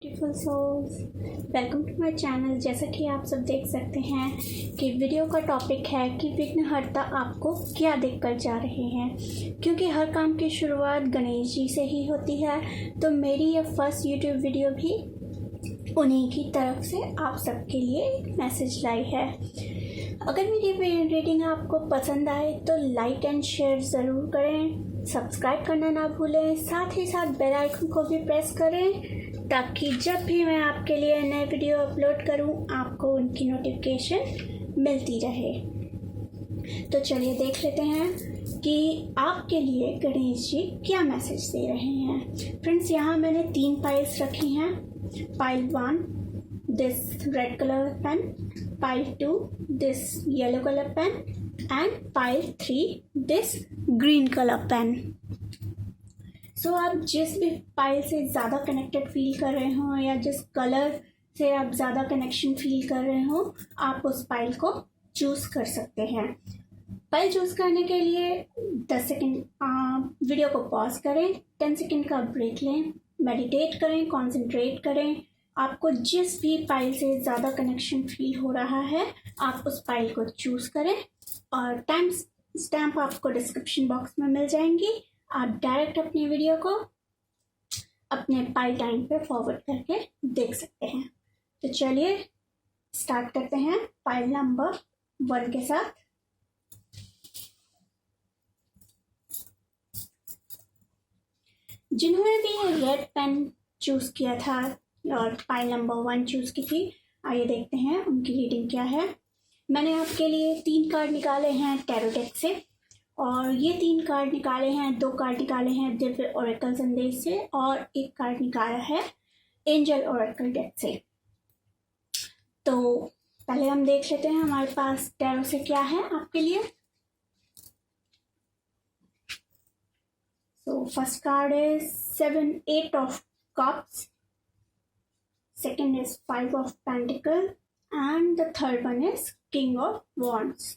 Beautiful souls, welcome to my channel. जैसा कि आप सब देख सकते हैं कि वीडियो का टॉपिक है कि विघ्नहर्ता आपको क्या देकर जा रहे हैं। क्योंकि हर काम की शुरुआत गणेश जी से ही होती है, तो मेरी ये फर्स्ट यूट्यूब वीडियो भी उन्हीं की तरफ से आप सबके लिए एक मैसेज लाई है। अगर मेरी रीडिंग आपको पसंद आए तो लाइक एंड शेयर ज़रूर करें, सब्सक्राइब करना ना भूलें, साथ ही साथ बेल आइकन को भी प्रेस करें ताकि जब भी मैं आपके लिए नए वीडियो अपलोड करूं आपको उनकी नोटिफिकेशन मिलती रहे। तो चलिए देख लेते हैं कि आपके लिए गणेश जी क्या मैसेज दे रहे हैं। फ्रेंड्स, यहाँ मैंने 3 पाइल्स रखी हैं। Pile 1 this red colour pen, pile 2 this yellow colour pen and pile 3 this green colour pen. So आप जिस भी पाइल से ज़्यादा कनेक्टेड फील कर रहे हो या जिस कलर से आप ज़्यादा कनेक्शन फील कर रहे हो, आप उस पाइल को चूज़ कर सकते हैं। पाइल चूज़ करने के लिए 10 सेकेंड वीडियो को पॉज करें, 10 सेकेंड का ब्रेक लें, मेडिटेट करें, कॉन्सेंट्रेट करें। आपको जिस भी पाइल से ज़्यादा कनेक्शन फील हो रहा है आप उस पाइल को चूज़ करें और टाइम स्टैम्प आपको डिस्क्रिप्शन बॉक्स में मिल जाएंगी। आप डायरेक्ट अपनी वीडियो को अपने पाइल टाइम पे फॉरवर्ड करके देख सकते हैं। तो चलिए स्टार्ट करते हैं पाइल नंबर 1 के साथ। जिन्होंने भी रेड पेन चूज किया था और पाइल नंबर 1 चूज की थी, आइए देखते हैं उनकी रीडिंग क्या है। मैंने आपके लिए 3 कार्ड निकाले हैं टैरो डेक से और ये 3 कार्ड निकाले हैं, 2 कार्ड निकाले हैं दिव्य ओरेकल संदेश से और 1 कार्ड निकाला है एंजल ओरेकल डेक से। तो पहले हम देख लेते हैं हमारे पास टैरो से क्या है आपके लिए। So first card is 8 of cups, second is 5 of pentacles and the third one is king of wands.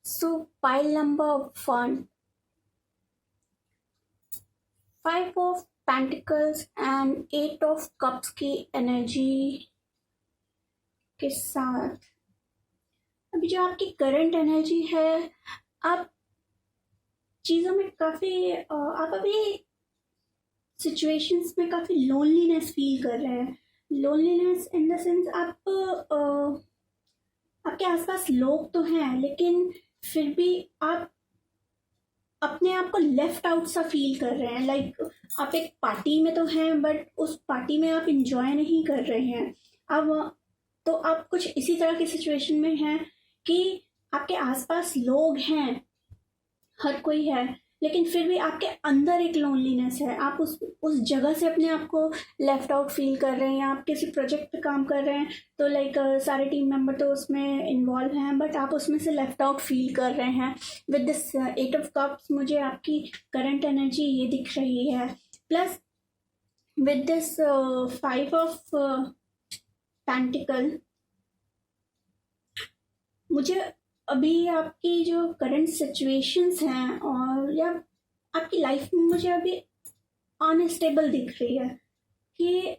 So pile number 1, 5 of pentacles and 8 of cups की एनर्जी के साथ अभी जो आपकी करंट एनर्जी है, आप चीज़ों में काफ़ी आप अभी सिचुएशंस में काफ़ी लोनलीनेस फील कर रहे हैं। लोनलीनेस इन द सेंस आपके आसपास लोग तो हैं लेकिन फिर भी आप अपने आप को लेफ्ट आउट सा फील कर रहे हैं। लाइक आप एक पार्टी में तो हैं बट उस पार्टी में आप इंजॉय नहीं कर रहे हैं। अब तो आप कुछ इसी तरह की सिचुएशन में हैं कि आपके आसपास लोग हैं, हर कोई है, लेकिन फिर भी आपके अंदर एक लोनलीनेस है। आप उस जगह से अपने आप को लेफ्ट आउट फील कर रहे हैं। आप किसी प्रोजेक्ट पे काम कर रहे हैं तो लाइक सारे टीम मेंबर तो उसमें इन्वॉल्व हैं बट आप उसमें से लेफ्ट आउट फील कर रहे हैं। विद दिस 8 ऑफ कप्स मुझे आपकी करंट एनर्जी ये दिख रही है, plus with this 5 of pentacle मुझे अभी आपकी जो करंट सिचुएशंस हैं और या आपकी लाइफ में मुझे अभी अनस्टेबल दिख रही है कि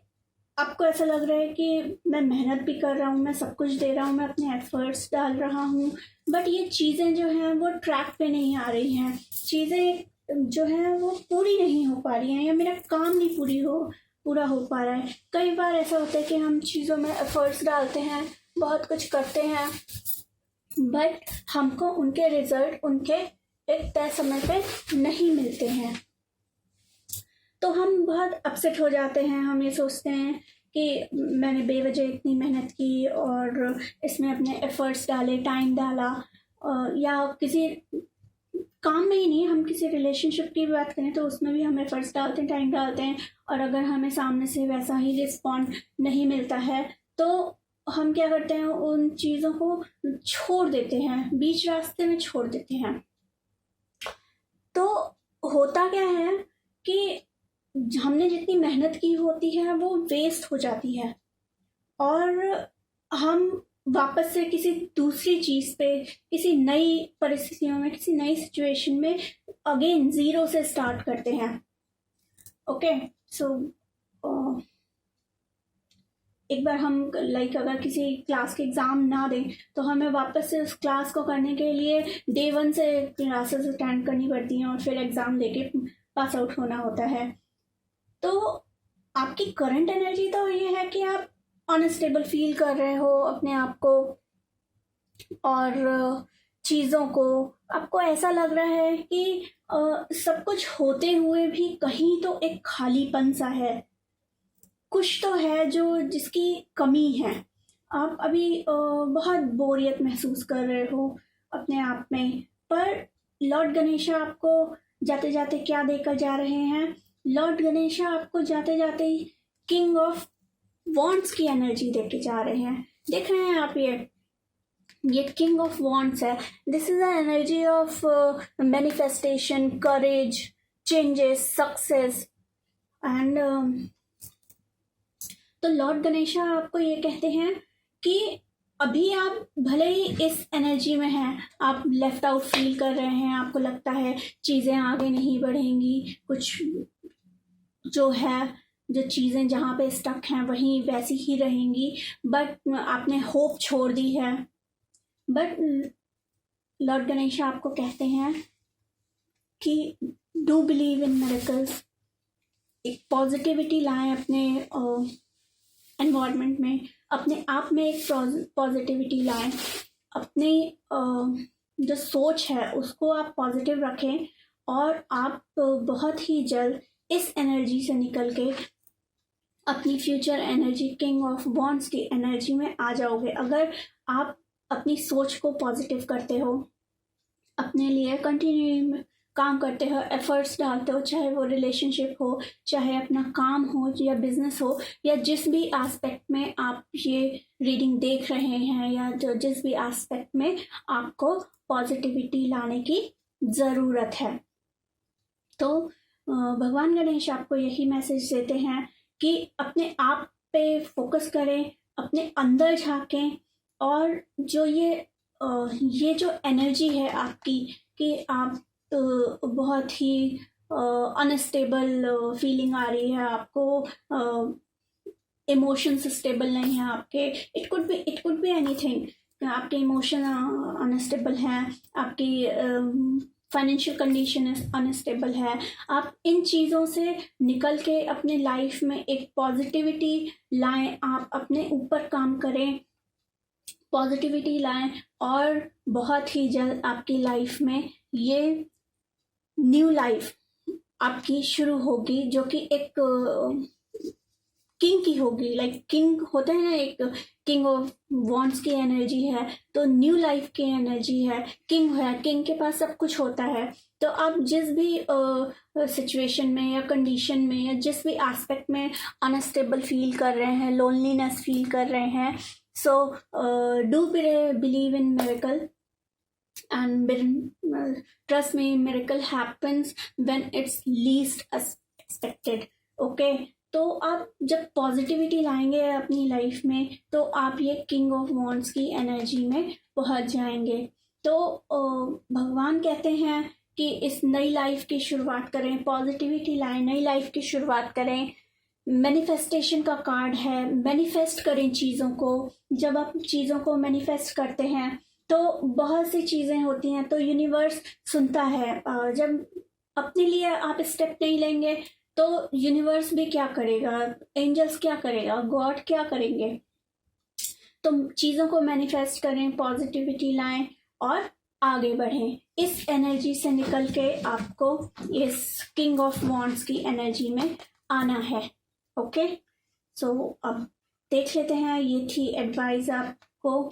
आपको ऐसा लग रहा है कि मैं मेहनत भी कर रहा हूँ, मैं सब कुछ दे रहा हूँ, मैं अपने एफर्ट्स डाल रहा हूँ बट ये चीज़ें जो हैं वो ट्रैक पे नहीं आ रही हैं। चीज़ें जो हैं वो पूरी नहीं हो पा रही हैं या मेरा काम नहीं पूरा हो पा रहा है। कई बार ऐसा होता है कि हम चीज़ों में एफर्ट्स डालते हैं, बहुत कुछ करते हैं बट हमको उनके रिजल्ट उनके एक तय समय पे नहीं मिलते हैं तो हम बहुत अपसेट हो जाते हैं। हम ये सोचते हैं कि मैंने बेवजह इतनी मेहनत की और इसमें अपने एफर्ट्स डाले, टाइम डाला, या किसी काम में ही नहीं, हम किसी रिलेशनशिप की बात करें तो उसमें भी हम एफर्ट्स डालते हैं, टाइम डालते हैं और अगर हमें सामने से वैसा ही रिस्पॉन्ड नहीं मिलता है तो हम क्या करते हैं, उन चीज़ों को छोड़ देते हैं, बीच रास्ते में छोड़ देते हैं। तो होता क्या है कि हमने जितनी मेहनत की होती है वो वेस्ट हो जाती है और हम वापस से किसी दूसरी चीज़ पे, किसी नई परिस्थितियों में, किसी नई सिचुएशन में अगेन ज़ीरो से स्टार्ट करते हैं। ओके, सो एक बार हम अगर किसी क्लास के एग्ज़ाम ना दें तो हमें वापस से उस क्लास को करने के लिए डे 1 से क्लासेस अटेंड करनी पड़ती हैं और फिर एग्ज़ाम देके पास आउट होना होता है। तो आपकी करंट एनर्जी तो ये है कि आप अनस्टेबल फील कर रहे हो अपने आप को और चीज़ों को। आपको ऐसा लग रहा है कि सब कुछ होते हुए भी कहीं तो एक खालीपन सा है, कुछ तो है जो जिसकी कमी है। आप अभी बहुत बोरियत महसूस कर रहे हो अपने आप में। पर लॉर्ड गणेशा आपको जाते जाते क्या देकर जा रहे हैं? लॉर्ड गणेशा आपको जाते जाते किंग ऑफ वॉन्ड्स की एनर्जी देके जा रहे हैं। देख रहे हैं आप, ये किंग ऑफ वॉन्ड्स है। This is a energy of manifestation, courage, changes, success and तो लॉर्ड गणेशा आपको ये कहते हैं कि अभी आप भले ही इस एनर्जी में हैं, आप लेफ्ट आउट फील कर रहे हैं, आपको लगता है चीज़ें आगे नहीं बढ़ेंगी, कुछ जो है, जो चीज़ें जहाँ पे स्टक हैं वहीं वैसी ही रहेंगी, बट आपने होप छोड़ दी है। बट लॉर्ड गणेशा आपको कहते हैं कि डू बिलीव इन मिरेकल्स। एक पॉजिटिविटी लाएं अपने एनवायरनमेंट में, अपने आप में एक पॉजिटिविटी लाएं। अपनी जो सोच है उसको आप पॉजिटिव रखें और आप बहुत ही जल्द इस एनर्जी से निकल के अपनी future energy, king of wands की एनर्जी में आ जाओगे। अगर आप अपनी सोच को पॉजिटिव करते हो, अपने लिए कंटिन्यू काम करते हो, एफर्ट्स डालते हो, चाहे वो रिलेशनशिप हो, चाहे अपना काम हो या बिजनेस हो, या जिस भी एस्पेक्ट में आप ये रीडिंग देख रहे हैं, या जो जिस भी एस्पेक्ट में आपको पॉजिटिविटी लाने की ज़रूरत है, तो भगवान गणेश आपको यही मैसेज देते हैं कि अपने आप पे फोकस करें, अपने अंदर झांकें और जो ये जो एनर्जी है आपकी कि आप बहुत ही अनस्टेबल फीलिंग आ रही है, आपको इमोशंस स्टेबल नहीं है आपके, इट कुड बी एनीथिंग। आपके इमोशन अनस्टेबल हैं, आपकी फाइनेंशियल कंडीशन अनस्टेबल है। आप इन चीज़ों से निकल के अपने लाइफ में एक पॉजिटिविटी लाएं, आप अपने ऊपर काम करें, पॉजिटिविटी लाएं और बहुत ही जल्द आपकी लाइफ में ये न्यू लाइफ आपकी शुरू होगी, जो कि एक किंग की होगी। लाइक किंग होते हैं ना, एक किंग ऑफ वॉन्ड्स की एनर्जी है, तो न्यू लाइफ की एनर्जी है। किंग है, किंग के पास सब कुछ होता है। तो आप जिस भी सिचुएशन में या कंडीशन में या जिस भी एस्पेक्ट में अनस्टेबल फील कर रहे हैं, लोनलीनेस फील कर रहे हैं, so do believe in miracle and trust me, miracle happens when it's least expected. okay, तो आप जब पॉजिटिविटी लाएंगे अपनी लाइफ में तो आप ये किंग ऑफ वॉन्ड्स की एनर्जी में पहुंच जाएंगे। तो भगवान कहते हैं कि इस नई लाइफ की शुरुआत करें, पॉजिटिविटी लाएं, नई लाइफ की शुरुआत करें। मैनिफेस्टेशन का कार्ड है, मैनिफेस्ट करें चीज़ों को। जब आप चीज़ों को मैनिफेस्ट करते हैं तो बहुत सी चीज़ें होती हैं, तो यूनिवर्स सुनता है। जब अपने लिए आप स्टेप नहीं लेंगे तो यूनिवर्स भी क्या करेगा, एंजल्स क्या करेगा, गॉड क्या करेंगे। तो चीज़ों को मैनिफेस्ट करें, पॉजिटिविटी लाएं और आगे बढ़ें। इस एनर्जी से निकल के आपको इस किंग ऑफ वॉन्ड्स की एनर्जी में आना है। ओके, सो अब देख लेते हैं, ये थी एडवाइस आपको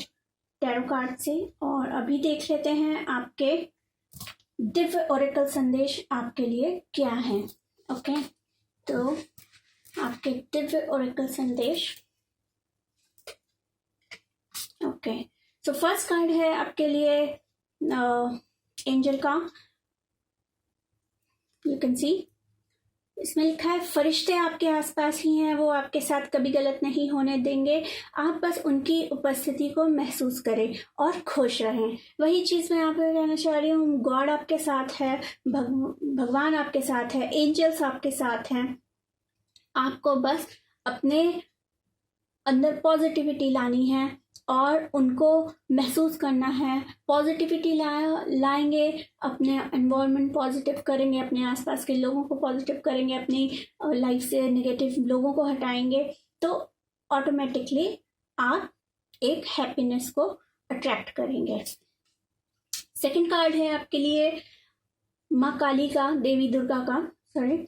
टैरो कार्ड से। और अभी देख लेते हैं आपके दिव्य ओरेकल संदेश आपके लिए क्या हैं। ओके, तो आपके दिव्य ओरेकल संदेश। ओके, सो फर्स्ट कार्ड है आपके लिए एंजल का। यू कैन सी, इसमें लिखा है फरिश्ते आपके आसपास ही हैं, वो आपके साथ कभी गलत नहीं होने देंगे। आप बस उनकी उपस्थिति को महसूस करें और खुश रहें। वही चीज़ मैं आपको कहना चाह रही हूँ, गॉड आपके साथ है, भगवान आपके साथ है, एंजल्स आपके साथ हैं। आपको बस अपने अंदर पॉजिटिविटी लानी है और उनको महसूस करना है। पॉजिटिविटी लाएंगे, अपने एनवायरनमेंट पॉजिटिव करेंगे, अपने आसपास के लोगों को पॉजिटिव करेंगे, अपनी लाइफ से नेगेटिव लोगों को हटाएंगे, तो ऑटोमेटिकली आप एक हैप्पीनेस को अट्रैक्ट करेंगे। सेकंड कार्ड है आपके लिए माँ काली का, देवी दुर्गा का, सॉरी।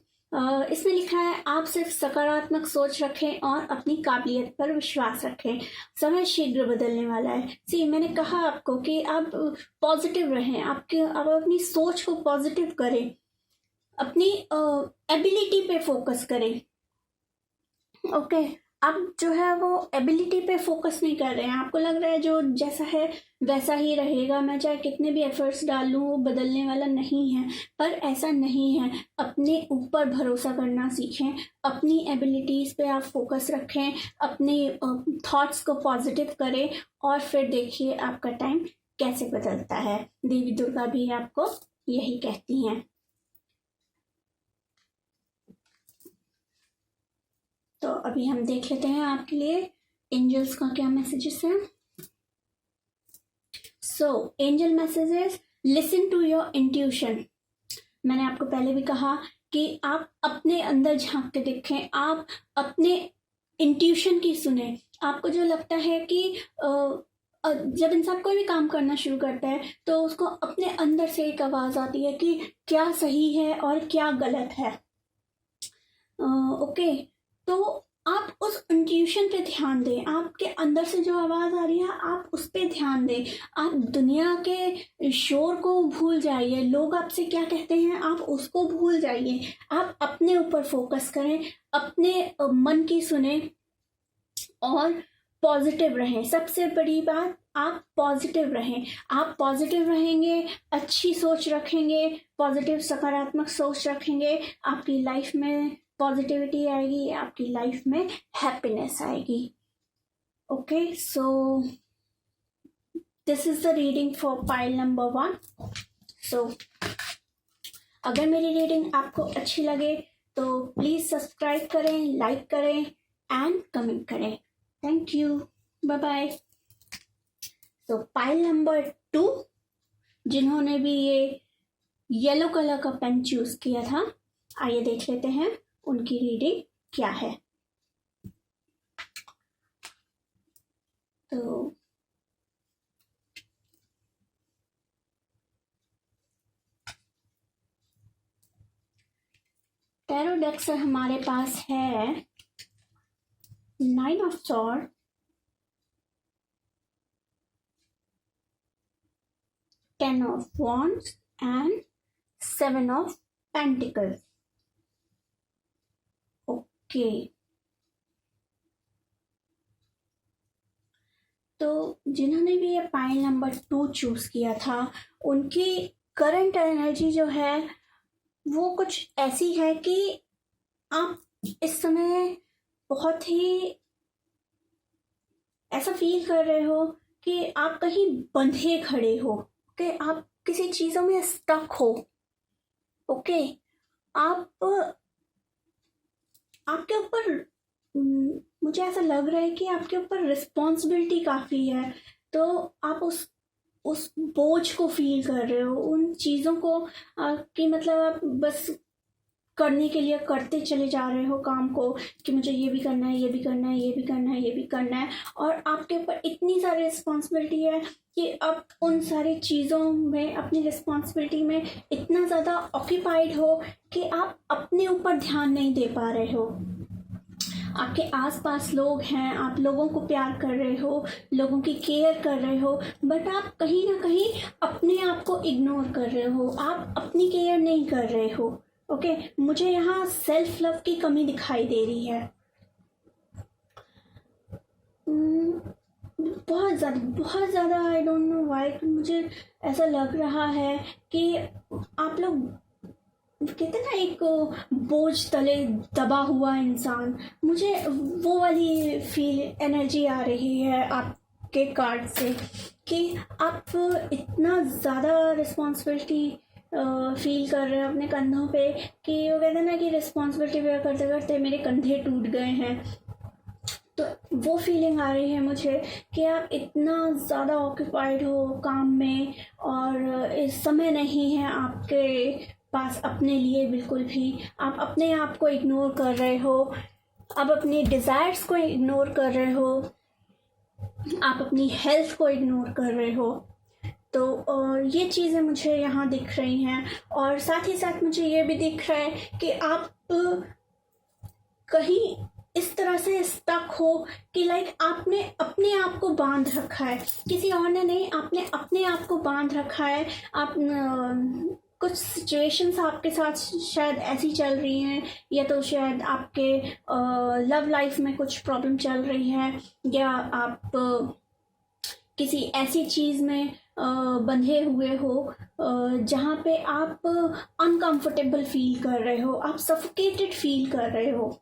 इसमें लिखा है आप सिर्फ सकारात्मक सोच रखें और अपनी काबिलियत पर विश्वास रखें, समय शीघ्र बदलने वाला है। मैंने कहा आपको कि आप पॉजिटिव रहें, आप अपनी सोच को पॉजिटिव करें, अपनी एबिलिटी पे फोकस करें। ओके, आप जो है वो एबिलिटी पे फोकस नहीं कर रहे हैं, आपको लग रहा है जो जैसा है वैसा ही रहेगा, मैं चाहे कितने भी एफर्ट्स डाल लूँ वो बदलने वाला नहीं है। पर ऐसा नहीं है, अपने ऊपर भरोसा करना सीखें, अपनी एबिलिटीज़ पे आप फोकस रखें, अपने थॉट्स को पॉजिटिव करें और फिर देखिए आपका टाइम कैसे बदलता है। देवी दुर्गा भी आपको यही कहती हैं। तो अभी हम देख लेते हैं आपके लिए एंजल्स का क्या मैसेजेस हैं। So angel messages, listen to your intuition. मैंने आपको पहले भी कहा कि आप अपने अंदर झांक के देखें, आप अपने इंट्यूशन की सुने। आपको जो लगता है कि जब इंसान कोई भी काम करना शुरू करता है तो उसको अपने अंदर से एक आवाज़ आती है कि क्या सही है और क्या गलत है। ओके, तो आप उस इंट्यूशन पे ध्यान दें, आपके अंदर से जो आवाज़ आ रही है आप उस पे ध्यान दें। आप दुनिया के शोर को भूल जाइए, लोग आपसे क्या कहते हैं आप उसको भूल जाइए, आप अपने ऊपर फोकस करें, अपने मन की सुने और पॉजिटिव रहें। सबसे बड़ी बात, आप पॉजिटिव रहें। आप पॉजिटिव रहेंगे, अच्छी सोच रखेंगे, पॉजिटिव सकारात्मक सोच रखेंगे, आपकी लाइफ में पॉजिटिविटी आएगी, आपकी लाइफ में हैप्पीनेस आएगी। Okay, so this is the reading for pile number 1। So अगर मेरी रीडिंग आपको अच्छी लगे तो प्लीज सब्सक्राइब करें, लाइक करें एंड कमेंट करें। Thank you, bye bye. तो पाइल नंबर 2, जिन्होंने भी ये येलो कलर का पेन चूज किया था, आइए देख लेते हैं उनकी रीडिंग क्या है। तो टैरो डेक से हमारे पास है 9 of sword, 10 of wands and 7 of pentacles. Okay, तो जिन्होंने भी ये पाइल नंबर 2 चूज किया था, उनकी करंट एनर्जी जो है वो कुछ ऐसी है कि आप इस समय बहुत ही ऐसा फील कर रहे हो कि आप कहीं बंधे खड़े हो, कि आप किसी चीजों में स्टक हो। ओके, आपके ऊपर मुझे ऐसा लग रहा है कि आपके ऊपर रिस्पॉन्सिबिलिटी काफ़ी है, तो आप उस बोझ को फील कर रहे हो, उन चीज़ों को कि मतलब आप बस करने के लिए करते चले जा रहे हो काम को, कि मुझे ये भी करना है, ये भी करना है, ये भी करना है, ये भी करना है, और आपके ऊपर इतनी सारी रिस्पॉन्सिबिलिटी है कि आप उन सारी चीज़ों में, अपनी रिस्पॉन्सिबिलिटी में इतना ज़्यादा ऑक्यूपाइड हो कि आप अपने ऊपर ध्यान नहीं दे पा रहे हो। आपके आसपास लोग हैं, आप लोगों को प्यार कर रहे हो, लोगों की केयर कर रहे हो, बट आप कहीं ना कहीं अपने आप को इग्नोर कर रहे हो, आप अपनी केयर नहीं कर रहे हो। ओके, मुझे यहाँ सेल्फ लव की कमी दिखाई दे रही है, बहुत ज़्यादा। आई डोंट नो व्हाई, मुझे ऐसा लग रहा है कि आप लोग कहते ना, एक बोझ तले दबा हुआ इंसान, मुझे वो वाली एनर्जी आ रही है आपके कार्ड से कि आप इतना ज़्यादा रिस्पॉन्सिबिलिटी फील कर रहे हो अपने कंधों पे, कि वो कहते हैं ना कि रिस्पॉन्सिबिलिटी बेयर करते करते मेरे कंधे टूट गए हैं। तो वो फीलिंग आ रही है मुझे कि आप इतना ज़्यादा ऑक्यूपाइड हो काम में, और इस समय नहीं है आपके पास अपने लिए बिल्कुल भी। आप अपने आप को इग्नोर कर रहे हो, आप अपनी डिज़ायर्स को इग्नोर कर रहे हो, आप अपनी हेल्थ को इग्नोर कर रहे हो। तो ये चीज़ें मुझे यहाँ दिख रही हैं, और साथ ही साथ मुझे ये भी दिख रहा है कि आप कहीं इस तरह से स्टक हो कि लाइक आपने अपने आप को बांध रखा है, किसी और ने नहीं, आपने अपने आप को बांध रखा है। आप कुछ सिचुएशंस आपके साथ शायद ऐसी चल रही हैं, या तो शायद आपके लव लाइफ में कुछ प्रॉब्लम चल रही है, या आप किसी ऐसी चीज़ में बंधे हुए हो जहाँ पे आप अनकंफर्टेबल फील कर रहे हो, आप सफोकेटेड फील कर रहे हो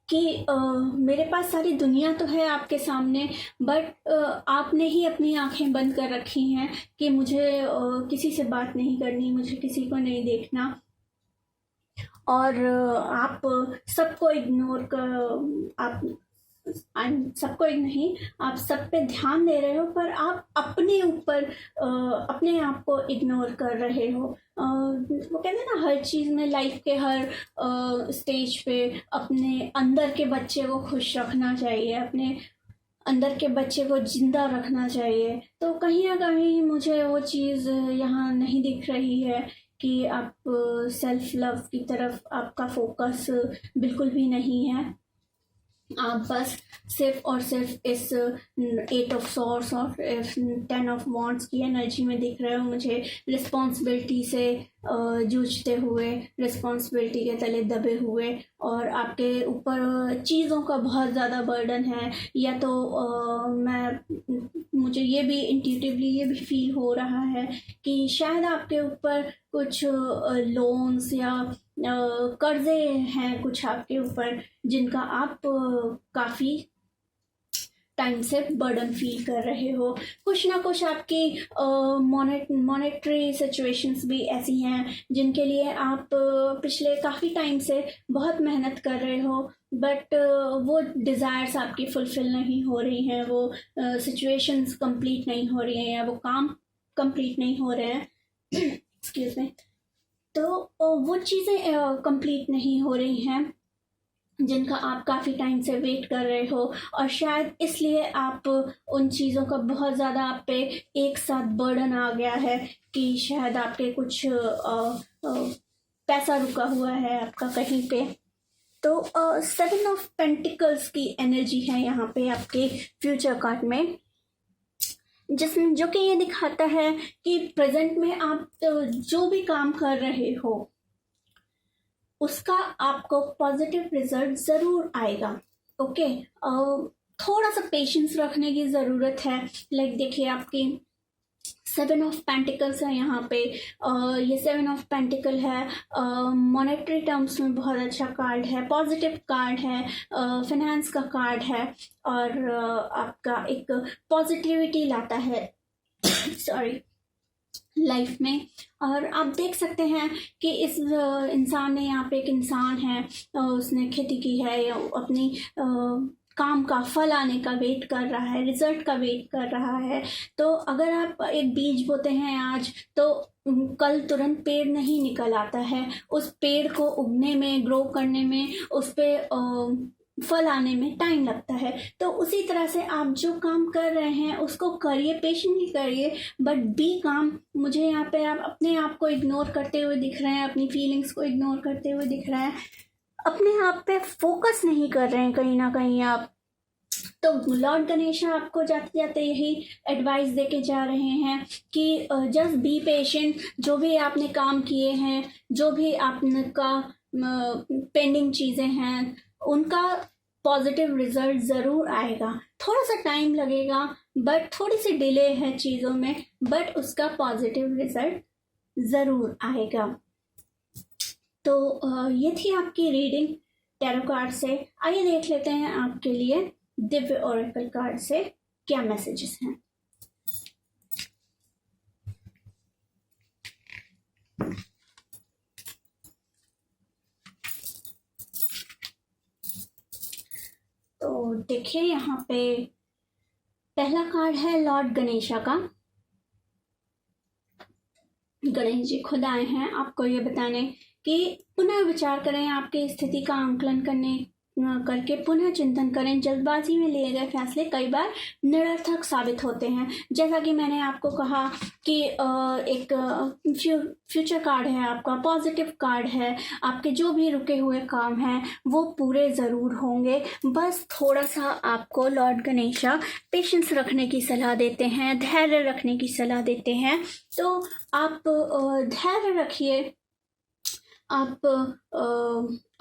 कि मेरे पास सारी दुनिया तो है आपके सामने, बट आपने ही अपनी आंखें बंद कर रखी हैं कि मुझे किसी से बात नहीं करनी, मुझे किसी को नहीं देखना, और आप सबको इग्नोर कर, आप सबको एक नहीं, आप सब पे ध्यान दे रहे हो, पर आप अपने ऊपर अपने आप को इग्नोर कर रहे हो। वो कहते हैं ना, हर चीज़ में, लाइफ के हर स्टेज पे अपने अंदर के बच्चे को खुश रखना चाहिए, अपने अंदर के बच्चे को जिंदा रखना चाहिए। तो कहीं ना कहीं मुझे वो चीज़ यहाँ नहीं दिख रही है कि आप सेल्फ लव की तरफ आपका फोकस बिल्कुल भी नहीं है। आप बस सिर्फ और सिर्फ इस 8 ऑफ सॉर्ड्स और 10 ऑफ वॉन्ड्स की एनर्जी में दिख रहे हो मुझे, रिस्पॉन्सिबिलिटी से जूझते हुए, रिस्पॉन्सिबिलिटी के तले दबे हुए, और आपके ऊपर चीज़ों का बहुत ज़्यादा बर्डन है। या तो मुझे ये भी इंट्यूटिवली ये भी फील हो रहा है कि शायद आपके ऊपर कुछ लोन्स या कर्जे हैं कुछ आपके ऊपर, जिनका आप काफ़ी टाइम से बर्डन फील कर रहे हो। कुछ ना कुछ आपकी मॉनेटरी सिचुएशंस भी ऐसी हैं जिनके लिए आप पिछले काफ़ी टाइम से बहुत मेहनत कर रहे हो, बट वो डिज़ायर्स आपकी फुलफ़िल नहीं हो रही हैं, वो सिचुएशंस कंप्लीट नहीं हो रही हैं, या वो काम कंप्लीट नहीं हो रहे हैं एक्सक्यूज़ मी। तो वो चीज़ें कंप्लीट नहीं हो रही हैं जिनका आप काफ़ी टाइम से वेट कर रहे हो, और शायद इसलिए आप उन चीज़ों का बहुत ज़्यादा आप पे एक साथ बर्डन आ गया है कि शायद आपके कुछ पैसा रुका हुआ है आपका कहीं पे। तो 7 ऑफ पेंटिकल्स की एनर्जी है यहाँ पे आपके फ्यूचर कार्ड में, जिसमें जो कि ये दिखाता है कि प्रेजेंट में आप जो भी काम कर रहे हो उसका आपको पॉजिटिव रिजल्ट ज़रूर आएगा। ओके, थोड़ा सा पेशेंस रखने की ज़रूरत है। लाइक देखिए, आपकी 7 ऑफ पेंटिकल्स है यहाँ पे। ये 7 ऑफ पेंटिकल है, मॉनेटरी टर्म्स में बहुत अच्छा कार्ड है, पॉजिटिव कार्ड है, फिनेंस का कार्ड है, और आपका एक पॉजिटिविटी लाता है सॉरी लाइफ में। और आप देख सकते हैं कि इस इंसान ने, यहाँ पे एक इंसान है, उसने खेती की है, या अपनी काम का फल आने का वेट कर रहा है, रिजल्ट का वेट कर रहा है। तो अगर आप एक बीज बोते हैं आज, तो कल तुरंत पेड़ नहीं निकल आता है। उस पेड़ को उगने में, ग्रो करने में, उस पे फल आने में टाइम लगता है। तो उसी तरह से आप जो काम कर रहे हैं उसको करिए, पेशेंटली करिए, बट बी काम। मुझे यहाँ पे आप अपने आप को इग्नोर करते हुए दिख रहे हैं, अपनी फीलिंग्स को इग्नोर करते हुए दिख रहे हैं, अपने आप पे फोकस नहीं कर रहे हैं कहीं ना कहीं आप। तो लॉर्ड गणेश आपको जाते जाते यही एडवाइस देके जा रहे हैं कि जस्ट बी पेशेंट। जो भी आपने काम किए हैं, जो भी आपका पेंडिंग चीज़ें हैं, उनका पॉजिटिव रिजल्ट ज़रूर आएगा। थोड़ा सा टाइम लगेगा, बट थोड़ी सी डिले है चीज़ों में, बट उसका पॉजिटिव रिजल्ट ज़रूर आएगा। तो ये थी आपकी रीडिंग टैरो कार्ड से। आइए देख लेते हैं आपके लिए दिव्य ओरेकल कार्ड से क्या मैसेजेस हैं। देखिए यहाँ पे पहला कार्ड है लॉर्ड गणेशा का। गणेश जी खुद आए हैं आपको ये बताने कि पुनः विचार करें, आपकी स्थिति का आंकलन करके पुनः चिंतन करें। जल्दबाजी में लिए गए फैसले कई बार निरर्थक साबित होते हैं। जैसा कि मैंने आपको कहा कि एक फ्यूचर कार्ड है, आपका पॉजिटिव कार्ड है। आपके जो भी रुके हुए काम हैं वो पूरे ज़रूर होंगे। बस थोड़ा सा आपको लॉर्ड गणेशा पेशेंस रखने की सलाह देते हैं, धैर्य रखने की सलाह देते हैं। तो आप धैर्य रखिए, आप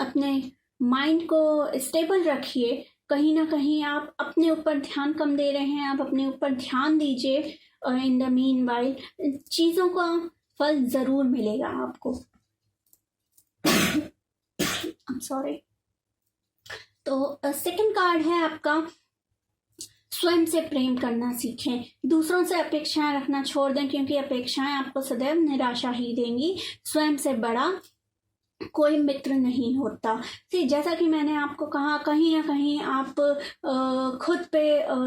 अपने माइंड को स्टेबल रखिए। कहीं ना कहीं आप अपने ऊपर ध्यान कम दे रहे हैं, आप अपने ऊपर ध्यान दीजिए। इन द मीन वाइल चीज़ों का फल ज़रूर मिलेगा आपको। सॉरी। तो सेकंड कार्ड है आपका स्वयं से प्रेम करना सीखें। दूसरों से अपेक्षाएं रखना छोड़ दें, क्योंकि अपेक्षाएं आपको सदैव निराशा ही देंगी। स्वयं से बड़ा कोई मित्र नहीं होता। जैसा कि मैंने आपको कहा, कहीं ना कहीं आप खुद पे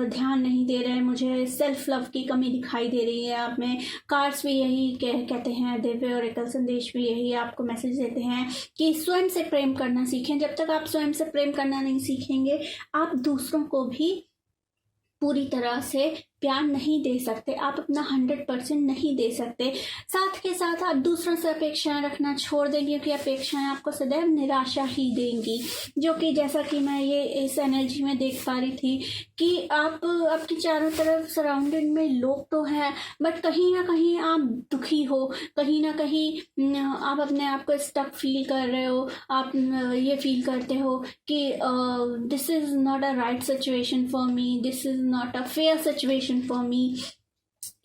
ध्यान नहीं दे रहे। मुझे सेल्फ लव की कमी दिखाई दे रही है आप में। कार्ड्स भी यही कहते हैं, दिव्य और एकल संदेश भी यही आपको मैसेज देते हैं कि स्वयं से प्रेम करना सीखें। जब तक आप स्वयं से प्रेम करना नहीं सीखेंगे, आप दूसरों को भी पूरी तरह से प्यार नहीं दे सकते, आप अपना 100% नहीं दे सकते। साथ के साथ आप दूसरों से अपेक्षाएं रखना छोड़ दें, क्योंकि अपेक्षाएं आपको सदैव निराशा ही देंगी। जो कि जैसा कि मैं ये इस एनर्जी में देख पा रही थी कि आपके चारों तरफ सराउंडेड में लोग तो हैं, बट कहीं ना कहीं आप दुखी हो, कहीं ना कहीं आप अपने आप को स्टक फील कर रहे हो। आप ये फील करते हो कि this is not a right situation for me, this is not a fair situation for me.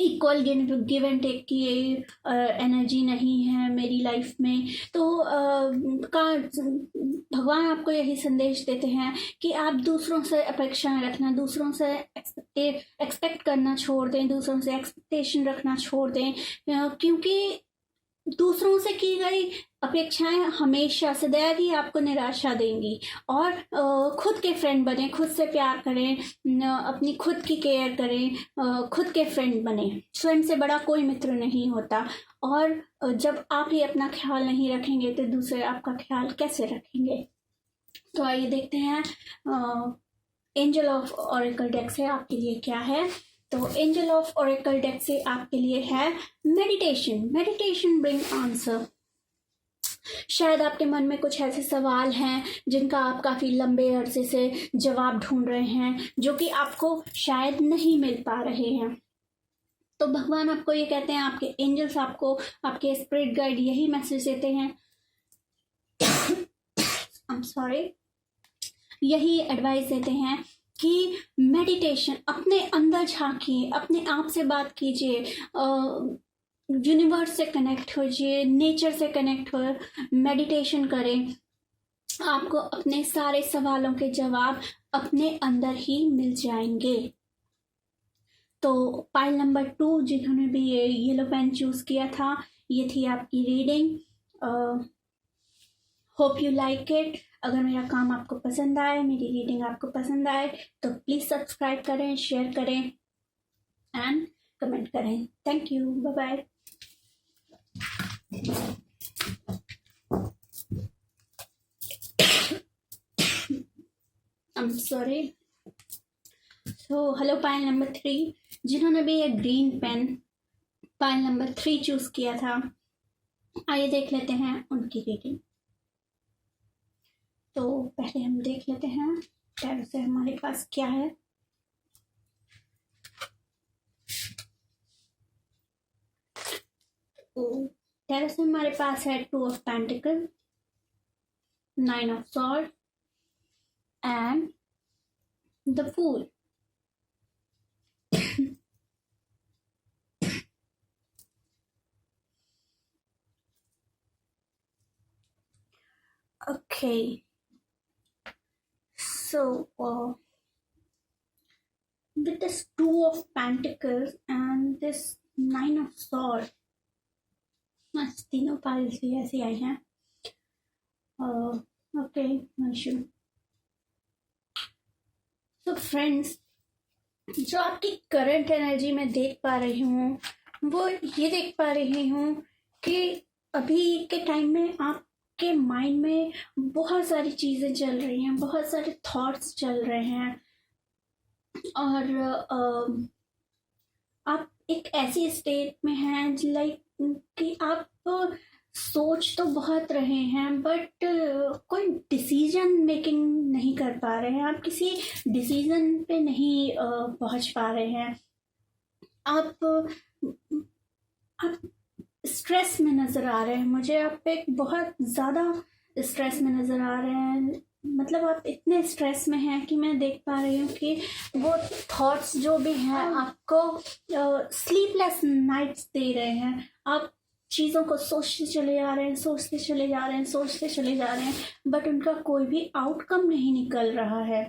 Equal give and take की एनर्जी नहीं है मेरी लाइफ में। तो भगवान आपको यही संदेश देते हैं कि आप दूसरों से अपेक्षाएं रखना, दूसरों से एक्सपेक्ट करना छोड़ दें, दूसरों से एक्सपेक्टेशन रखना छोड़ दें, क्योंकि दूसरों से की गई अपेक्षाएं हमेशा सदैव ही आपको निराशा देंगी। और खुद के फ्रेंड बने, खुद से प्यार करें, अपनी खुद की केयर करें, खुद के फ्रेंड बने। स्वयं से बड़ा कोई मित्र नहीं होता। और जब आप ही अपना ख्याल नहीं रखेंगे तो दूसरे आपका ख्याल कैसे रखेंगे। तो आइए देखते हैं एंजल ऑफ ऑरेकल डेक से आपके लिए क्या है। तो एंजल ऑफ ऑरेकल डेक से आपके लिए है मेडिटेशन। Meditation bring answer. शायद आपके मन में कुछ ऐसे सवाल हैं जिनका आप काफ़ी लंबे अरसे से जवाब ढूंढ रहे हैं, जो कि आपको शायद नहीं मिल पा रहे हैं। तो भगवान आपको ये कहते हैं, आपके एंजल्स आपको, आपके स्पिरिट गाइड यही मैसेज देते हैं आई एम सॉरी, यही एडवाइस देते हैं कि मेडिटेशन, अपने अंदर झांकिए, अपने आप से बात कीजिए, यूनिवर्स से कनेक्ट होइए, नेचर से कनेक्ट हो, मेडिटेशन करें। आपको अपने सारे सवालों के जवाब अपने अंदर ही मिल जाएंगे। तो पाइल नंबर 2 जिन्होंने भी ये येलो पेन चूज किया था, ये थी आपकी reading. Hope you like it. अगर मेरा काम आपको पसंद आए, मेरी रीडिंग आपको पसंद आए, तो प्लीज़ सब्सक्राइब करें, शेयर करें एंड कमेंट करें। Thank you, bye bye. I am sorry. So hello pile number 3 जिन्होंने भी ये green pen pile number 3 choose किया था, आइए देख लेते हैं उनकी रीडिंग। तो पहले हम देख लेते हैं टैरो से हमारे पास क्या है। तो टैरो से हमारे पास है 2 of pentacle, 9 of sword and the fool. Okay. So, with this 2 of Pentacles and this 9 of Swords, बस तीनों पाइल्स भी ऐसे आई हैं। Okay, no issue. तो फ्रेंड्स, जो आपकी करंट एनर्जी मैं देख पा रही हूँ वो ये देख पा रही हूँ कि अभी के टाइम में आपके माइंड में बहुत सारी चीज़ें चल रही हैं, बहुत सारे थॉट्स चल रहे हैं, और आप एक ऐसी स्टेट में हैं लाइक कि आप सोच तो बहुत रहे हैं बट कोई डिसीजन मेकिंग नहीं कर पा रहे हैं, आप किसी डिसीजन पे नहीं पहुंच पा रहे हैं। आप स्ट्रेस में नज़र आ रहे हैं मुझे, आप एक बहुत ज़्यादा स्ट्रेस में नज़र आ रहे हैं। मतलब आप इतने स्ट्रेस में हैं कि मैं देख पा रही हूँ कि वो थॉट्स जो भी हैं आपको स्लीपलेस नाइट्स दे रहे हैं। आप चीज़ों को सोचते चले जा रहे हैं, सोचते चले जा रहे हैं, सोचते चले जा रहे हैं, बट उनका कोई भी आउटकम नहीं निकल रहा है।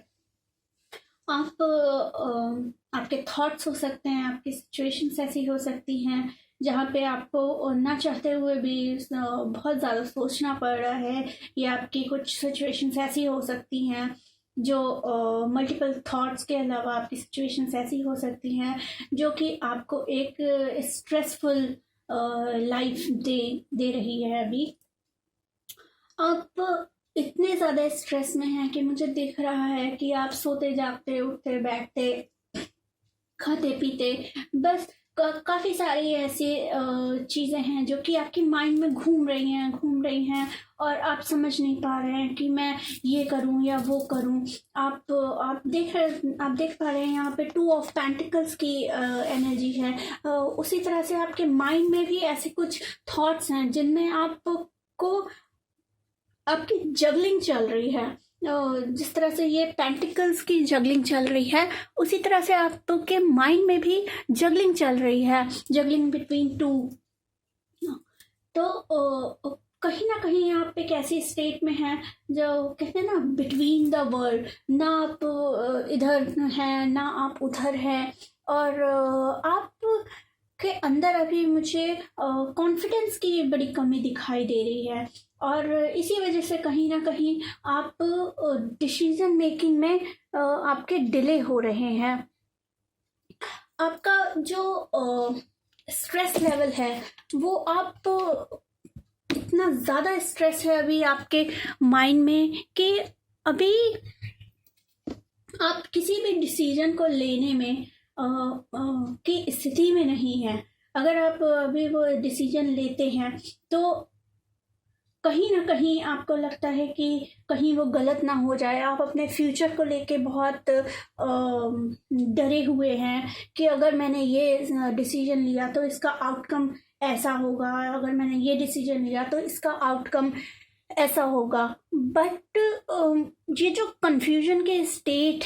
आप आपके थॉट्स हो सकते हैं, आपकी सिचुएशंस ऐसी हो सकती हैं जहाँ पे आपको ना चाहते हुए भी बहुत ज़्यादा सोचना पड़ रहा है, या आपकी कुछ सिचुएशंस ऐसी हो सकती हैं जो मल्टीपल थॉट्स के अलावा आपकी सिचुएशंस ऐसी हो सकती हैं जो कि आपको एक स्ट्रेसफुल लाइफ दे रही है। अभी आप इतने ज़्यादा स्ट्रेस में हैं कि मुझे दिख रहा है कि आप सोते जागते उठते बैठते खाते पीते बस काफ़ी सारी ऐसी चीज़ें हैं जो कि आपकी माइंड में घूम रही हैं और आप समझ नहीं पा रहे हैं कि मैं ये करूं या वो करूं। आप देख पा रहे हैं यहाँ पे 2 ऑफ पेंटिकल्स की एनर्जी है। उसी तरह से आपके माइंड में भी ऐसे कुछ थॉट्स हैं जिनमें आपको आपकी जगलिंग चल रही है। जिस तरह से ये पेंटिकल्स की जगलिंग चल रही है उसी तरह से आपके माइंड में भी जगलिंग चल रही है, जगलिंग बिटवीन 2। तो कहीं ना कहीं आप एक ऐसी स्टेट में हैं जो कहते हैं ना बिटवीन द वर्ल्ड, ना आप इधर हैं ना आप उधर हैं, और आप के अंदर अभी मुझे कॉन्फिडेंस की बड़ी कमी दिखाई दे रही है, और इसी वजह से कहीं ना कहीं आप डिसीजन मेकिंग में आपके डिले हो रहे हैं। आपका जो स्ट्रेस लेवल है वो आप इतना ज़्यादा स्ट्रेस है अभी आपके माइंड में कि अभी आप किसी भी डिसीजन को लेने में की स्थिति में नहीं है। अगर आप अभी वो डिसीजन लेते हैं तो कहीं ना कहीं आपको लगता है कि कहीं वो गलत ना हो जाए। आप अपने फ्यूचर को लेके बहुत डरे हुए हैं कि अगर मैंने ये डिसीजन लिया तो इसका आउटकम ऐसा होगा, अगर मैंने ये डिसीजन लिया तो इसका आउटकम ऐसा होगा। बट ये जो कन्फ्यूजन की स्टेट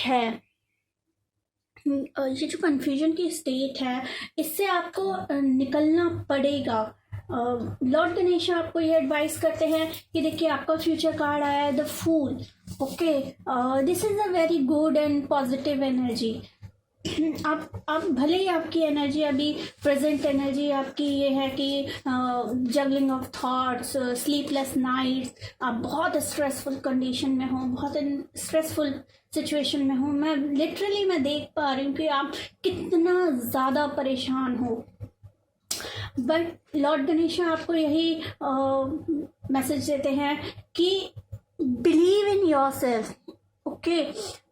है, इससे आपको निकलना पड़ेगा। लॉर्ड गणेश आपको ये एडवाइस करते हैं कि देखिए आपका फ्यूचर कार्ड आया है the fool. Okay, this is a very good and positive energy. आप भले ही आपकी एनर्जी अभी प्रेजेंट एनर्जी आपकी ये है कि juggling of thoughts, sleepless nights, आप बहुत स्ट्रेसफुल कंडीशन में हो, बहुत स्ट्रेसफुल सिचुएशन में हो। मैं देख पा रही हूँ कि आप कितना ज़्यादा परेशान हो। बट लॉर्ड गणेश आपको यही मैसेज देते हैं कि बिलीव इन योरसेल्फ। ओके,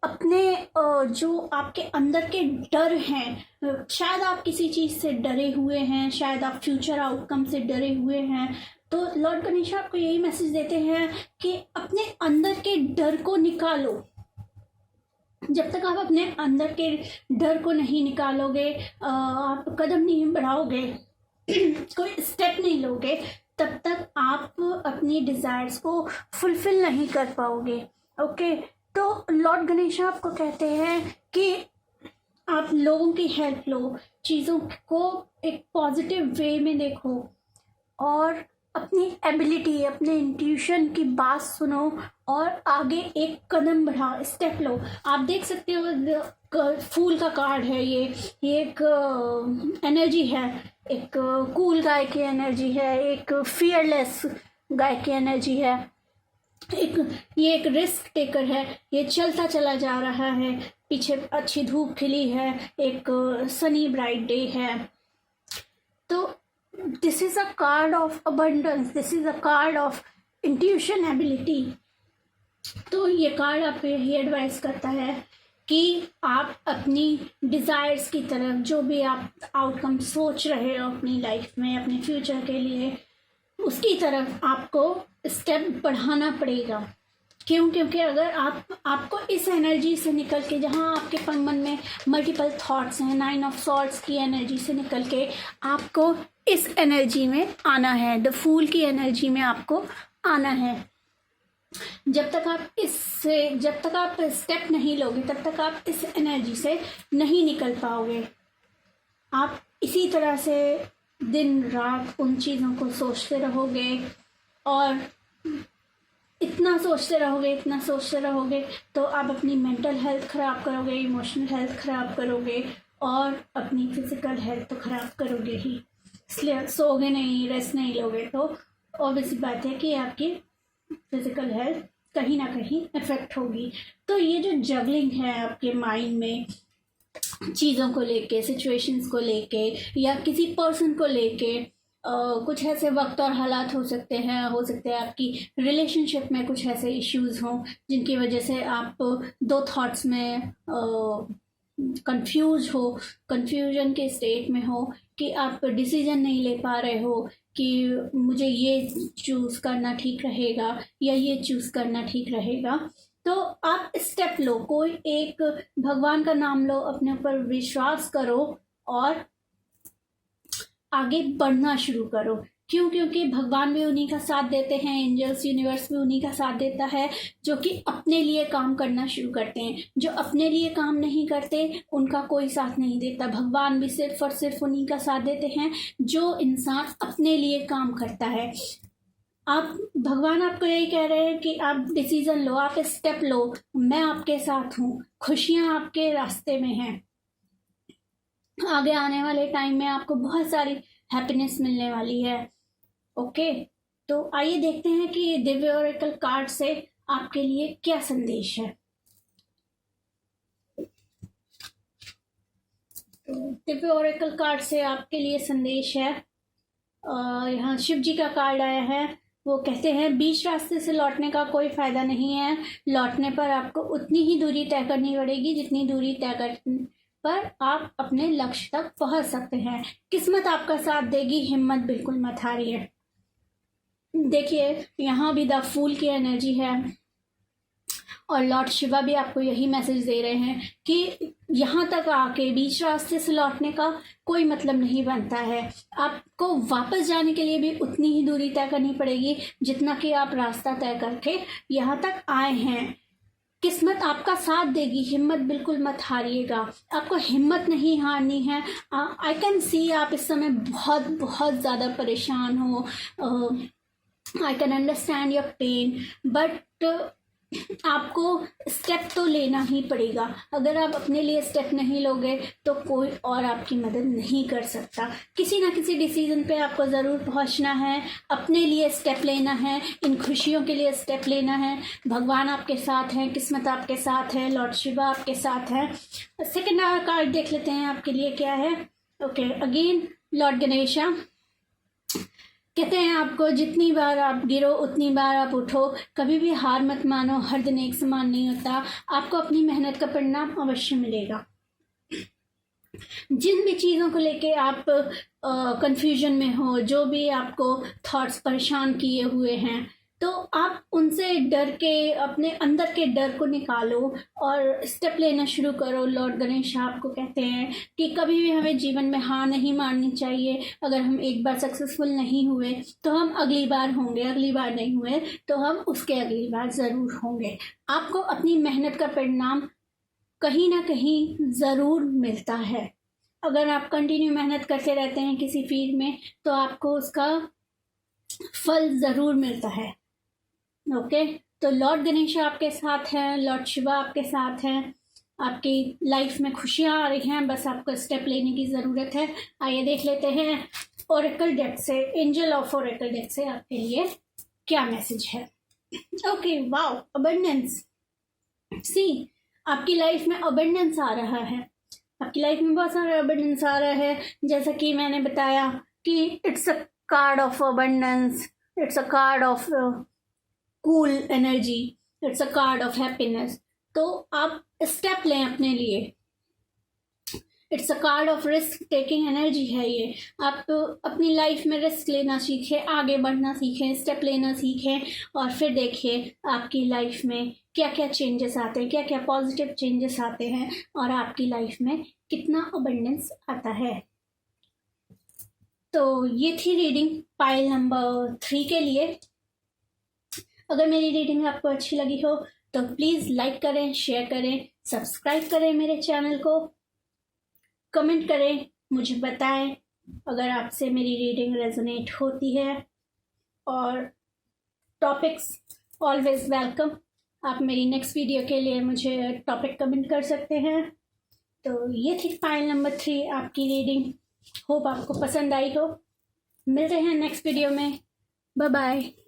अपने जो आपके अंदर के डर हैं, शायद आप किसी चीज़ से डरे हुए हैं, शायद आप फ्यूचर आउटकम से डरे हुए हैं, तो लॉर्ड गणेश आपको यही मैसेज देते हैं कि अपने अंदर के डर को निकालो। जब तक आप अपने अंदर के डर को नहीं निकालोगे, आप कदम नहीं बढ़ाओगे, कोई स्टेप नहीं लोगे, तब तक आप अपनी डिज़ायर्स को फुलफिल नहीं कर पाओगे। ओके, तो लॉर्ड गणेश आपको कहते हैं कि आप लोगों की हेल्प लो, चीज़ों को एक पॉजिटिव वे में देखो, और अपनी एबिलिटी, अपने इंट्यूशन की बात सुनो और आगे एक कदम बढ़ाओ, स्टेप लो। आप देख सकते हो फूल का कार्ड है, ये एक एनर्जी है, एक कूल गाय की एनर्जी है, एक फियरलेस गाय की एनर्जी है। ये एक रिस्क टेकर है, ये चलता चला जा रहा है, पीछे अच्छी धूप खिली है, एक सनी ब्राइट डे है। तो this is a card of abundance, this is a card of intuition ability. तो ये कार्ड आपको यही एडवाइस करता है कि आप अपनी डिज़ायर्स की तरफ, जो भी आप आउटकम सोच रहे हो अपनी लाइफ में, अपने फ्यूचर के लिए, उसकी तरफ आपको स्टेप बढ़ाना पड़ेगा। क्यों? क्योंकि अगर आपको इस एनर्जी से निकल के, जहाँ आपके मन में मल्टीपल थॉट्स हैं, 9 ऑफ सॉर्ड्स की एनर्जी से निकल के आपको इस एनर्जी में आना है, द फूल की एनर्जी में आपको आना है। जब तक आप स्टेप नहीं लोगे, तब तक आप इस एनर्जी से नहीं निकल पाओगे। आप इसी तरह से दिन रात उन चीज़ों को सोचते रहोगे और इतना सोचते रहोगे तो आप अपनी मेंटल हेल्थ ख़राब करोगे, इमोशनल हेल्थ ख़राब करोगे और अपनी फिज़िकल हेल्थ तो ख़राब करोगे ही। इसलिए सोओगे नहीं, रेस्ट नहीं लोगे तो ऑब्वियस बात है कि आपकी फिज़िकल हेल्थ कहीं ना कहीं इफ़ेक्ट होगी। तो ये जो जगलिंग है आपके माइंड में चीज़ों को लेके, सिचुएशंस को लेके या किसी पर्सन को लेके, कुछ ऐसे वक्त और हालात हो सकते हैं आपकी रिलेशनशिप में कुछ ऐसे इश्यूज़ हों जिनकी वजह से आप दो थॉट्स में कंफ्यूजन के स्टेट में हो कि आप डिसीजन नहीं ले पा रहे हो कि मुझे ये चूज़ करना ठीक रहेगा या ये चूज़ करना ठीक रहेगा। तो आप स्टेप लो, कोई एक भगवान का नाम लो, अपने ऊपर विश्वास करो और आगे बढ़ना शुरू करो। क्यों? क्योंकि भगवान भी उन्हीं का साथ देते हैं, एंजल्स, यूनिवर्स भी उन्हीं का साथ देता है जो कि अपने लिए काम करना शुरू करते हैं। जो अपने लिए काम नहीं करते उनका कोई साथ नहीं देता। भगवान भी सिर्फ और सिर्फ उन्हीं का साथ देते हैं जो इंसान अपने लिए काम करता है। भगवान आपको यही कह रहे हैं कि आप डिसीजन लो, आप स्टेप लो, मैं आपके साथ हूँ, खुशियाँ आपके रास्ते में हैं। आगे आने वाले टाइम में आपको बहुत सारी हैप्पीनेस मिलने वाली है। ओके, तो आइए देखते हैं कि दिव्य ओरेकल कार्ड से आपके लिए क्या संदेश है। तो दिव्य ओरेकल कार्ड से आपके लिए संदेश है, यहाँ शिव जी का कार्ड आया है। वो कहते हैं बीच रास्ते से लौटने का कोई फायदा नहीं है, लौटने पर आपको उतनी ही दूरी तय करनी पड़ेगी जितनी दूरी तय कर पर आप अपने लक्ष्य तक पहुंच सकते हैं। किस्मत आपका साथ देगी, हिम्मत बिल्कुल मत हारिए। देखिए यहाँ भी द फूल की एनर्जी है और लॉर्ड शिवा भी आपको यही मैसेज दे रहे हैं कि यहाँ तक आके बीच रास्ते से लौटने का कोई मतलब नहीं बनता है। आपको वापस जाने के लिए भी उतनी ही दूरी तय करनी पड़ेगी जितना कि आप रास्ता तय करके यहाँ तक आए हैं। किस्मत आपका साथ देगी, हिम्मत बिल्कुल मत हारिएगा। आपको हिम्मत नहीं हारनी है। आई कैन सी आप इस समय बहुत बहुत ज़्यादा परेशान हो। I can understand your pain, but आपको स्टेप तो लेना ही पड़ेगा। अगर आप अपने लिए स्टेप नहीं लोगे तो कोई और आपकी मदद नहीं कर सकता। किसी ना किसी डिसीजन पे आपको ज़रूर पहुंचना है, अपने लिए स्टेप लेना है, इन खुशियों के लिए स्टेप लेना है। भगवान आपके साथ हैं, किस्मत आपके साथ है, लॉर्ड शिवा आपके साथ है। सेकेंड कार्ड देख लेते हैं आपके लिए क्या है। ओके, अगेन लॉर्ड गणेशा कहते हैं आपको जितनी बार आप गिरो उतनी बार आप उठो, कभी भी हार मत मानो, हर दिन एक समान नहीं होता, आपको अपनी मेहनत का परिणाम अवश्य मिलेगा। जिन भी चीज़ों को लेके आप कंफ्यूजन में हो, जो भी आपको थॉट्स परेशान किए हुए हैं, तो आप उनसे डर के, अपने अंदर के डर को निकालो और स्टेप लेना शुरू करो। लॉर्ड गणेश आपको कहते हैं कि कभी भी हमें जीवन में हार नहीं माननी चाहिए। अगर हम एक बार सक्सेसफुल नहीं हुए तो हम अगली बार होंगे, अगली बार नहीं हुए तो हम उसके अगली बार ज़रूर होंगे। आपको अपनी मेहनत का परिणाम कहीं ना कहीं ज़रूर मिलता है। अगर आप कंटिन्यू मेहनत करते रहते हैं किसी फील्ड में तो आपको उसका फल ज़रूर मिलता है। ओके, तो लॉर्ड गणेश आपके साथ हैं, लॉर्ड शिवा आपके साथ हैं, आपकी लाइफ में खुशियाँ आ रही हैं, बस आपको स्टेप लेने की ज़रूरत है। आइए देख लेते हैं ओरेकल डेक से, एंजल ऑफ ओरेकल डेक से आपके लिए क्या मैसेज है। Okay, wow, abundance. सी, आपकी लाइफ में अबंडेंस आ रहा है, आपकी लाइफ में बहुत सारा अबंडेंस आ रहा है। जैसा कि मैंने बताया कि it's a card of abundance, it's a card of cool energy, it's a card of happiness. तो आप स्टेप लें अपने लिए। It's a card of risk taking energy है ये। आप अपनी लाइफ में रिस्क लेना सीखें, आगे बढ़ना सीखें, स्टेप लेना सीखें, और फिर देखिए आपकी लाइफ में क्या क्या चेंजेस आते हैं, क्या क्या पॉजिटिव चेंजेस आते हैं, और आपकी लाइफ में कितना अबंडेंस आता है। तो ये थी रीडिंग पाइल नंबर 3 के लिए। अगर मेरी रीडिंग आपको अच्छी लगी हो तो प्लीज़ लाइक करें, शेयर करें, सब्सक्राइब करें मेरे चैनल को, कमेंट करें, मुझे बताएं अगर आपसे मेरी रीडिंग रेजोनेट होती है। और टॉपिक्स ऑलवेज वेलकम। आप मेरी नेक्स्ट वीडियो के लिए मुझे टॉपिक कमेंट कर सकते हैं। तो ये थी फाइल नंबर 3 आपकी रीडिंग। होप आपको पसंद आई हो। मिलते हैं नेक्स्ट वीडियो में। Bye bye.